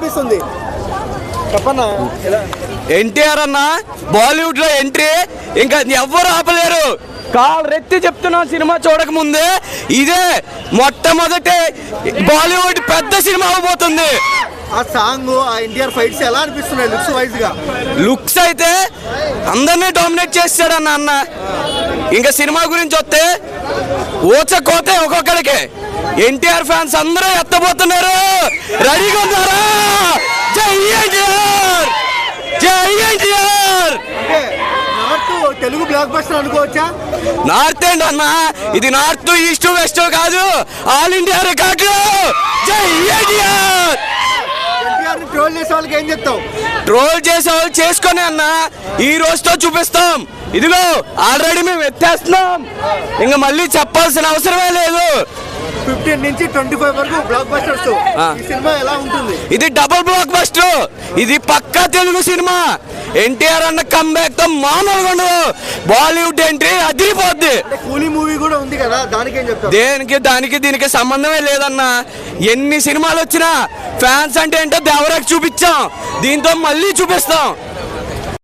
అనిపిస్తుంది చెప్పన్నా? ఎన్టీఆర్ అన్న బాలీవుడ్ లో ఎంట్రీ ఇంకా ఎవ్వరు ఆపలేరు. కాలు రెత్తి చెప్తున్నాం, సినిమా చూడక ముందే ఇదే మొట్టమొదటి బాలీవుడ్ పెద్ద సినిమా అవబోతుంది. ఆ సాంగ్, ఆ ఎన్టీఆర్ ఫైట్స్ ఎలా అనిపిస్తున్నాయి లుక్స్ వైజ్ గా? లుక్స్ అయితే అందరినీ డామినేట్ చేస్తాడు అన్న. ఇంకా సినిమా గురించి వస్తే ఓచకోతే ఒక్కొక్కడికి ఎన్టీఆర్ ఫ్యాన్స్ అందరూ ఎత్తబోతున్నారు. రెడీగా ఉన్నారా? జై ఎన్టీఆర్, జై ఎన్టీఆర్. తెలుగు బ్లాక్ బస్టర్ అనుకోవచ్చా? నార్త్ ఏంటి అన్న, ఇది నార్త్ ఈస్ట్ వెస్ట్ కాదు, ఆల్ ఇండియా రికార్డు. జై ఎన్టీఆర్. ట్రోల్ చేసే వాళ్ళకి ఏం చెప్తావు? ట్రోల్ చేసే వాళ్ళు చేసుకొని అన్న, ఈ రోజుతో చూపిస్తాం. ఇదిగో ఆల్రెడీ మేము ఎత్తేస్తున్నాం, ఇంకా మళ్ళీ చెప్పాల్సిన అవసరమే లేదు. 15 నుంచి 25 వరకు బ్లాక్ బస్టర్స్. ఈ సినిమా ఎలా ఉంటుంది? ఇది డబుల్ బ్లాక్ బస్టర్, ఇది పక్కా తెలుగు సినిమా. ఎన్టీఆర్ అన్న కంబ్యాక్ తో మామూలుగా ఉండదు. బాలీవుడ్ ఎంట్రీ అదిరిపోద్ది. కూలీ మూవీ కూడా ఉంది కదా, దానికి ఏం చెప్తావు? దానికి దీనికి సంబంధమే లేదన్న. ఎన్ని సినిమాలు వచ్చినా ఫ్యాన్స్ అంటే ఏంటో దేవరాకి చూపించాం, దీంతో మళ్ళీ చూపిస్తాం.